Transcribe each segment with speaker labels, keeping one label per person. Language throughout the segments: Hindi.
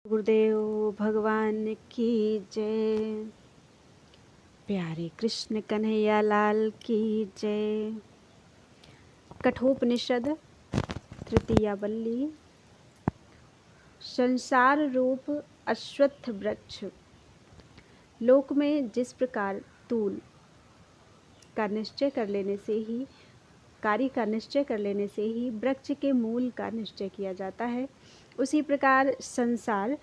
Speaker 1: गुरुदेव भगवान की जय। प्यारे कृष्ण कन्हैया लाल की जय। कठोपनिषद तृतीया वल्ली। संसार रूप अश्वत्थ वृक्ष। लोक में जिस प्रकार तूल का निश्चय कर लेने से ही कार्य का निश्चय कर लेने से ही वृक्ष के मूल का निश्चय किया जाता है, उसी प्रकार संसार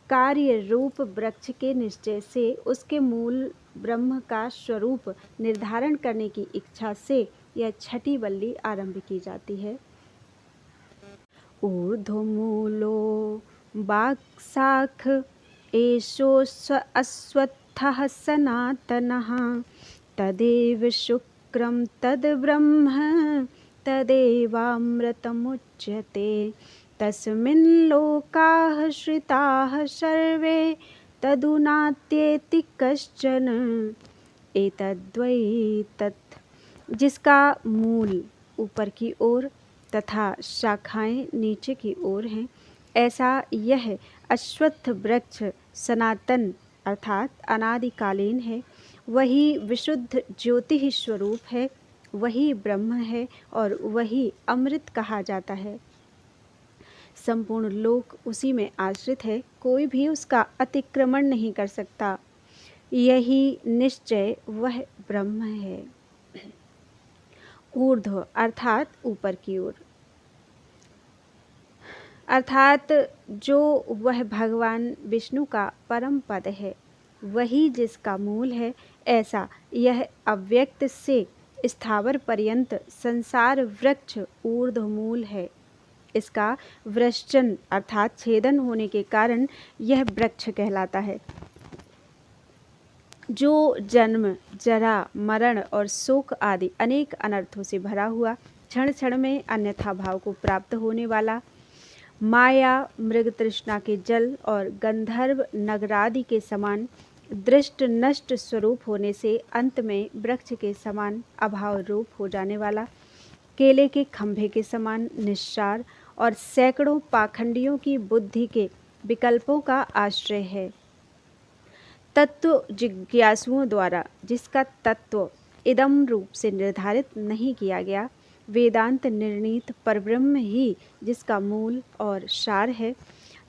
Speaker 1: कार्य रूप वृक्ष के निश्चय से उसके मूल ब्रह्म का स्वरूप निर्धारण करने की इच्छा से यह छठी वल्ली आरंभ की जाती है। ऊर्ध्वमूलो वाक्शाख एषो अश्वत्थः सनातनः तदेव शुक्रं तद् ब्रह्म तदेवामृतमुच्यते तस्मिन् लोकाः श्रिताः सर्वे तदुनात्येति कश्चन एतद्वै तत्। जिसका मूल ऊपर की ओर तथा शाखाएं नीचे की ओर हैं, ऐसा यह अश्वत्थ वृक्ष सनातन अर्थात अनादिकालीन है। वही विशुद्ध ज्योति स्वरूप है, वही ब्रह्म है और वही अमृत कहा जाता है। संपूर्ण लोक उसी में आश्रित है, कोई भी उसका अतिक्रमण नहीं कर सकता। यही निश्चय वह ब्रह्म है। ऊर्ध्व अर्थात ऊपर की ओर, अर्थात जो वह भगवान विष्णु का परम पद है, वही जिसका मूल है। ऐसा यह अव्यक्त से स्थावर पर्यंत संसार वृक्ष ऊर्ध्व मूल है। इसका वृश्चन अर्थात छेदन होने के कारण यह वृक्ष कहलाता है। जो जन्म जरा मरण और शोक आदि अनेक अनर्थों से भरा हुआ, क्षण क्षण में अन्यथा भाव को प्राप्त होने वाला, माया मृग तृष्णा के जल और गंधर्व नगरादि के समान दृष्ट नष्ट स्वरूप होने से अंत में वृक्ष के समान अभाव रूप हो जाने वाला, केले के खंभे के समान निस्सार और सैकड़ों पाखंडियों की बुद्धि के विकल्पों का आश्रय है। तत्व जिज्ञासुओं द्वारा जिसका तत्व इदम रूप से निर्धारित नहीं किया गया, वेदांत निर्णीत परब्रह्म ही जिसका मूल और सार है।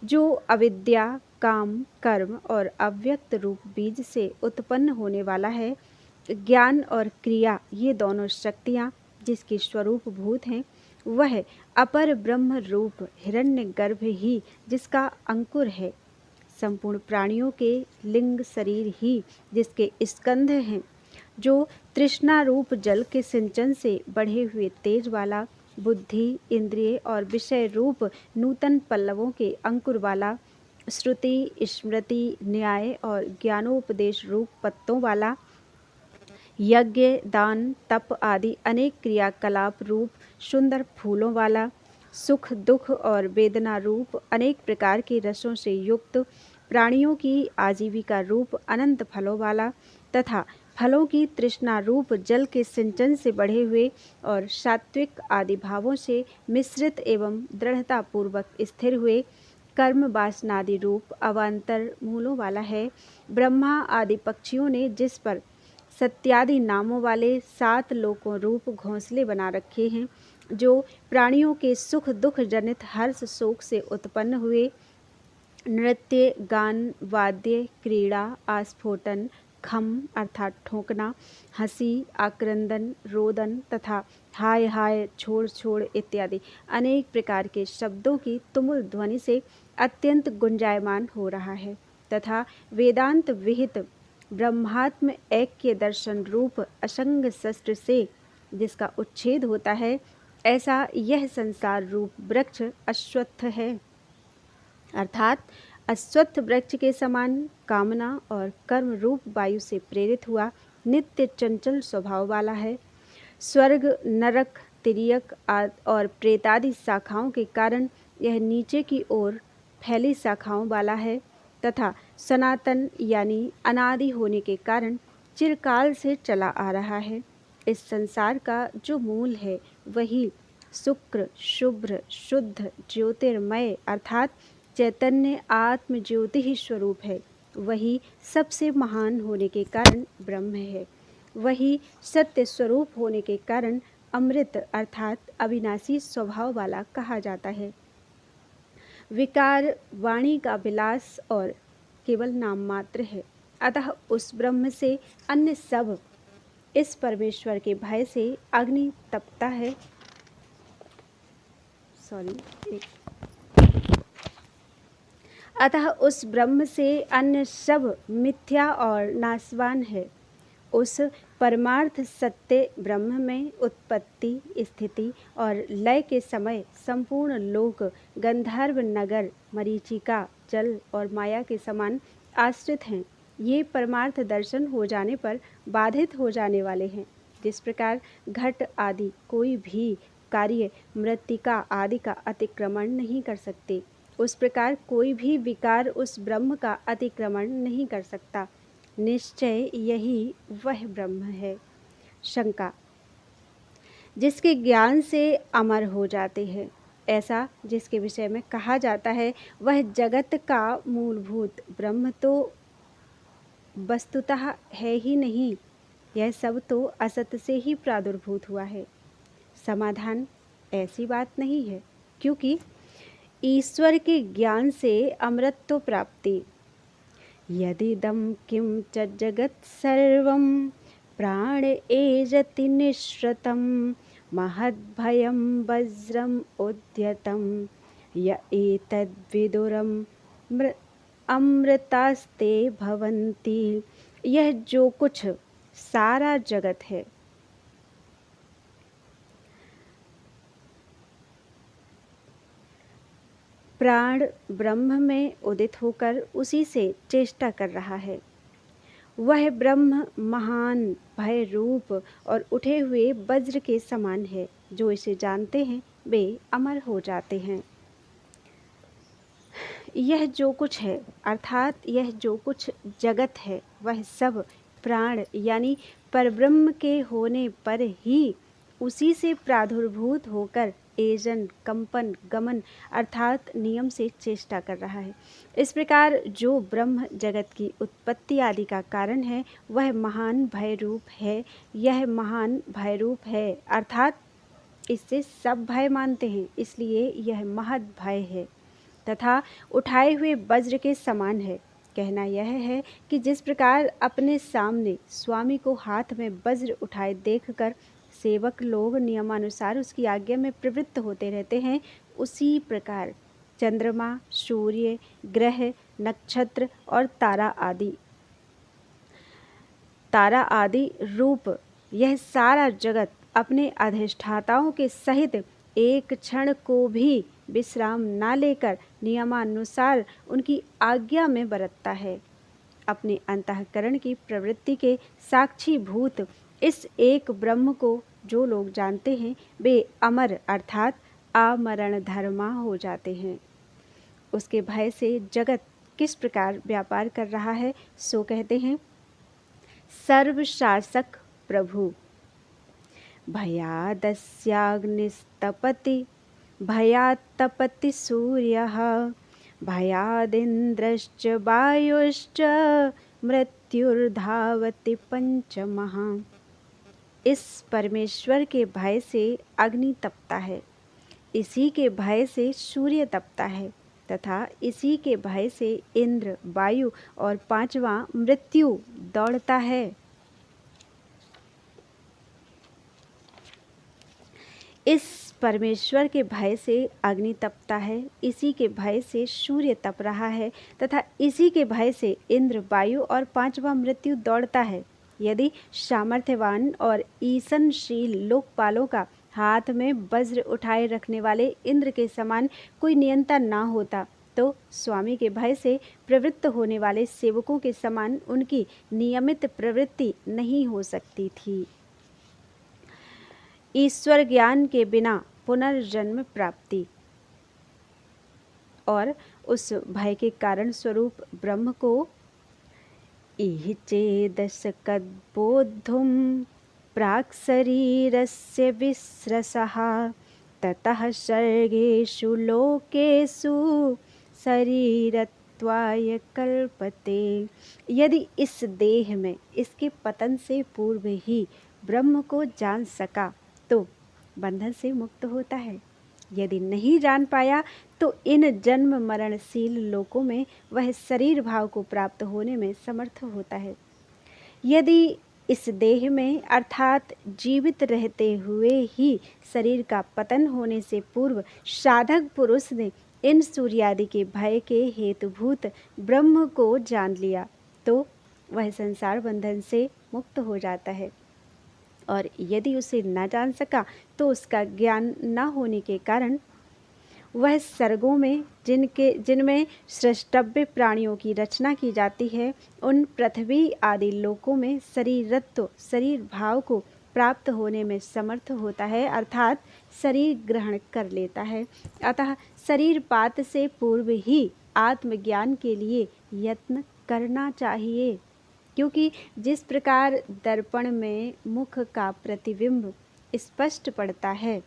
Speaker 1: जो अविद्या काम कर्म और अव्यक्त रूप बीज से उत्पन्न होने वाला है, ज्ञान और क्रिया ये दोनों शक्तियाँ जिसकी स्वरूप भूत हैं, वह अपर ब्रह्म रूप हिरण्यगर्भ ही जिसका अंकुर है। संपूर्ण प्राणियों के लिंग शरीर ही जिसके स्कंध हैं, जो तृष्णा रूप जल के सिंचन से बढ़े हुए तेज वाला, बुद्धि इंद्रिय और विषय रूप नूतन पल्लवों के अंकुर वाला, श्रुति स्मृति न्याय और ज्ञानोपदेश रूप पत्तों वाला, यज्ञ दान तप आदि अनेक क्रियाकलाप रूप सुंदर फूलों वाला, सुख दुख और वेदना रूप अनेक प्रकार के रसों से युक्त, प्राणियों की आजीविका रूप अनंत फलों वाला तथा फलों की तृष्णा रूप जल के सिंचन से बढ़े हुए और सात्विक आदि भावों से मिश्रित एवं दृढ़ता पूर्वक स्थिर हुए कर्म वासनादि रूप अवान्तर मूलों वाला है। ब्रह्मा आदि पक्षियों ने जिस पर सत्यादि नामों वाले 7 लोकों रूप घोंसले बना रखे हैं, जो प्राणियों के सुख दुख जनित हर्ष शोक से उत्पन्न हुए, नृत्य गान वाद्य क्रीड़ा आस्फोटन खम अर्थात ठोंकना, हंसी आक्रंदन रोदन तथा हाय हाय छोड़ छोड़ इत्यादि अनेक प्रकार के शब्दों की तुमुल ध्वनि से अत्यंत गुंजायमान हो रहा है, तथा वेदांत विहित ब्रह्मात्म ऐक्य दर्शन रूप असंग शस्त्र से जिसका उच्छेद होता है, ऐसा यह संसार रूप वृक्ष अश्वत्थ है। अर्थात अश्वत्थ वृक्ष के समान कामना और कर्म रूप वायु से प्रेरित हुआ नित्य चंचल स्वभाव वाला है। स्वर्ग नरक तिर्यक और प्रेतादि शाखाओं के कारण यह नीचे की ओर फैली शाखाओं वाला है, तथा सनातन यानी अनादि होने के कारण चिरकाल से चला आ रहा है। इस संसार का जो मूल है, वही शुक्र शुभ्र शुद्ध ज्योतिर्मय अर्थात चैतन्य आत्म ज्योति ही स्वरूप है। वही सबसे महान होने के कारण ब्रह्म है। वही सत्य स्वरूप होने के कारण अमृत अर्थात अविनाशी स्वभाव वाला कहा जाता है। विकार वाणी का विलास और केवल नाम मात्र है। अतः उस ब्रह्म से अन्य सब इस परमेश्वर के भय से अग्नि तपता है। अतः उस ब्रह्म से अन्य सब मिथ्या और नाशवान है। उस परमार्थ सत्य ब्रह्म में उत्पत्ति, स्थिति और लय के समय संपूर्ण लोक, गंधर्व नगर, मरीचिका, जल और माया के समान आश्रित हैं। ये परमार्थ दर्शन हो जाने पर बाधित हो जाने वाले हैं। जिस प्रकार घट आदि कोई भी कार्य मृत्तिका आदि का अतिक्रमण नहीं कर सकते, उस प्रकार कोई भी विकार उस ब्रह्म का अतिक्रमण नहीं कर सकता। निश्चय यही वह ब्रह्म है। शंका: जिसके ज्ञान से अमर हो जाते हैं, ऐसा जिसके विषय में कहा जाता है वह जगत का मूलभूत ब्रह्म तो वस्तुतः है ही नहीं, यह सब तो असत से ही प्रादुर्भूत हुआ है। समाधान: ऐसी बात नहीं है, क्योंकि ईश्वर के ज्ञान से अमृतत्व प्राप्ति। यदिदं किं च जगत् सर्वं प्राण एजति निःश्रतं महद्भयं वज्रम् उद्यतं य एतद्विदुरम् अमृतास्ते भवन्ति। यह जो कुछ सारा जगत है, प्राण ब्रह्म में उदित होकर उसी से चेष्टा कर रहा है। वह ब्रह्म महान भय रूप और उठे हुए वज्र के समान है। जो इसे जानते हैं वे अमर हो जाते हैं। यह जो कुछ है अर्थात यह जो कुछ जगत है, वह सब प्राण यानी परब्रह्म के होने पर ही उसी से प्रादुर्भूत होकर एजन, कंपन, गमन अर्थात नियम से चेष्टा कर रहा है। इस प्रकार जो ब्रह्म जगत की उत्पत्ति आदि का कारण है, वह महान भय रूप है। यह महान भय रूप है अर्थात इससे सब भय मानते हैं, इसलिए यह महद भय है तथा उठाए हुए वज्र के समान है। कहना यह है कि जिस प्रकार अपने सामने स्वामी को हाथ में वज्र उठाए देखकर सेवक लोग नियमानुसार उसकी आज्ञा में प्रवृत्त होते रहते हैं, उसी प्रकार चंद्रमा, सूर्य, ग्रह, नक्षत्र और तारा आदि रूप यह सारा जगत अपने अधिष्ठाताओं के सहित एक क्षण को भी विश्राम ना लेकर नियमानुसार उनकी आज्ञा में बरतता है। अपने अंतःकरण की प्रवृत्ति के साक्षी भूत इस एक ब्रह्म को जो लोग जानते हैं, वे अमर अर्थात आमरण धर्मा हो जाते हैं। उसके भय से जगत किस प्रकार व्यापार कर रहा है, सो कहते हैं। सर्वशासक प्रभु भयादस्याग्निस्तपति भयात्तपति सूर्यः भयादिन्द्रश्च वायुश्च मृत्युर्धावति पंचमः। इस परमेश्वर के भय से अग्नि तपता है, इसी के भय से सूर्य तपता है तथा इसी के भय से इंद्र, वायु और पांचवा मृत्यु दौड़ता है। इस परमेश्वर के भय से अग्नि तपता है, इसी के भय से सूर्य तप रहा है तथा इसी के भय से इंद्र, वायु और पांचवा मृत्यु दौड़ता है। यदि सामर्थ्यवान और ईसनशील लोकपालों का हाथ में वज्र उठाए रखने वाले इंद्र के समान कोई नियंता ना होता, तो स्वामी के भय से प्रवृत्त होने वाले सेवकों के समान उनकी नियमित प्रवृत्ति नहीं हो सकती थी। ईश्वर ज्ञान के बिना पुनर्जन्म प्राप्ति और उस भय के कारण स्वरूप ब्रह्म को इह चेदशकद्बोद्धुं प्राक् शरीरस्य विस्रसः ततः सर्गेषु लोकेषु शरीरत्वाय कल्पते। यदि इस देह में इसके पतन से पूर्व ही ब्रह्म को जान सका तो बंधन से मुक्त होता है। यदि नहीं जान पाया तो इन जन्म मरणशील लोकों में वह शरीर भाव को प्राप्त होने में समर्थ होता है। यदि इस देह में अर्थात जीवित रहते हुए ही शरीर का पतन होने से पूर्व साधक पुरुष ने इन सूर्यादि के भय के हेतुभूत ब्रह्म को जान लिया तो वह संसार बंधन से मुक्त हो जाता है। और यदि उसे न जान सका तो उसका ज्ञान न होने के कारण वह सर्गों में जिनमें सृष्टव्य प्राणियों की रचना की जाती है उन पृथ्वी आदि लोकों में शरीरत्व शरीर भाव को प्राप्त होने में समर्थ होता है अर्थात शरीर ग्रहण कर लेता है। अतः शरीर पात से पूर्व ही आत्मज्ञान के लिए यत्न करना चाहिए, क्योंकि जिस प्रकार दर्पण में मुख का प्रतिबिंब स्पष्ट पड़ता है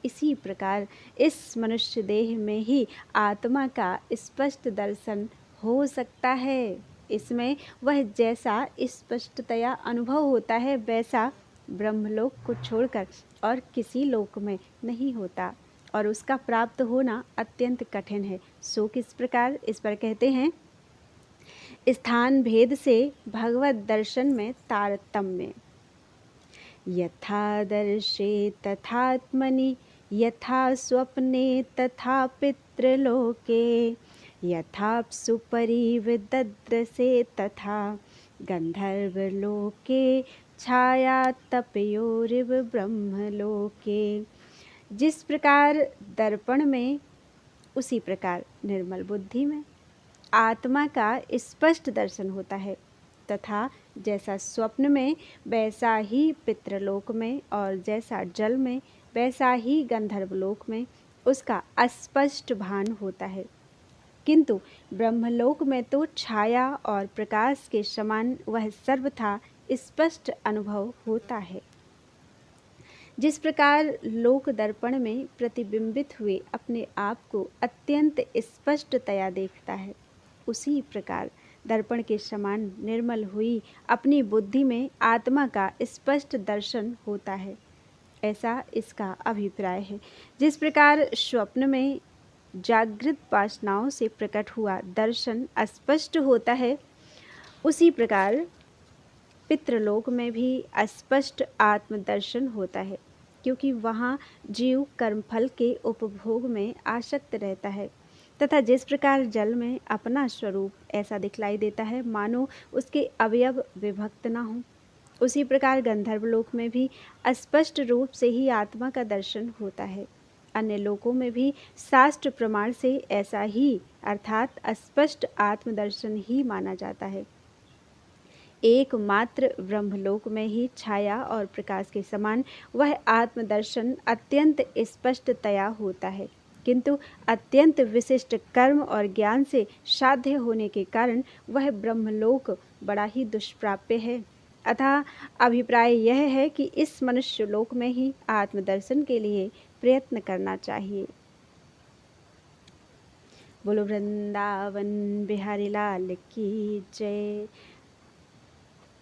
Speaker 1: इसी प्रकार इस मनुष्य देह में ही आत्मा का स्पष्ट दर्शन हो सकता है। इसमें वह जैसा स्पष्टतया अनुभव होता है वैसा ब्रह्मलोक को छोड़कर और किसी लोक में नहीं होता और उसका प्राप्त होना अत्यंत कठिन है। सो किस प्रकार, इस पर कहते हैं स्थान भेद से भगवत दर्शन में तारतम्य। यथा दर्शे तथात्मनि यथा स्वप्ने तथा पितृलोके यथाप्सु परिविदद्रसे तथा गंधर्वलोके छाया तपयोरिव ब्रह्मलोके। जिस प्रकार दर्पण में उसी प्रकार निर्मल बुद्धि में आत्मा का स्पष्ट दर्शन होता है तथा जैसा स्वप्न में वैसा ही पितृलोक में और जैसा जल में वैसा ही गंधर्वलोक में उसका अस्पष्ट भान होता है। किंतु ब्रह्मलोक में तो छाया और प्रकाश के समान वह सर्वथा स्पष्ट अनुभव होता है। जिस प्रकार लोक दर्पण में प्रतिबिंबित हुए अपने आप को अत्यंत स्पष्टतया देखता है उसी प्रकार दर्पण के समान निर्मल हुई अपनी बुद्धि में आत्मा का स्पष्ट दर्शन होता है, ऐसा इसका अभिप्राय है। जिस प्रकार स्वप्न में जागृत वासनाओं से प्रकट हुआ दर्शन अस्पष्ट होता है उसी प्रकार पितृलोक में भी अस्पष्ट आत्मदर्शन होता है, क्योंकि वहाँ जीव कर्मफल के उपभोग में आसक्त रहता है तथा जिस प्रकार जल में अपना स्वरूप ऐसा दिखलाई देता है मानो उसके अवयव विभक्त न हों, उसी प्रकार गंधर्वलोक में भी अस्पष्ट रूप से ही आत्मा का दर्शन होता है। अन्य लोकों में भी शास्त्र प्रमाण से ऐसा ही अर्थात अस्पष्ट आत्मदर्शन ही माना जाता है। एकमात्र ब्रह्मलोक में ही छाया और प्रकाश के समान वह आत्मदर्शन अत्यंत स्पष्टतया होता है, किंतु अत्यंत विशिष्ट कर्म और ज्ञान से साध्य होने के कारण वह ब्रह्मलोक बड़ा ही दुष्प्राप्य है। अतः अभिप्राय यह है कि इस मनुष्य लोक में ही आत्मदर्शन के लिए प्रयत्न करना चाहिए। बोलो वृंदावन बिहारी लाल की जय।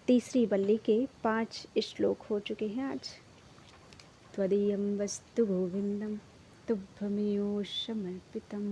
Speaker 1: तीसरी बल्ली के 5 श्लोक हो चुके हैं आज। त्वदीयं वस्तु गोविंदम तुभ्यमेव समर्पितम्।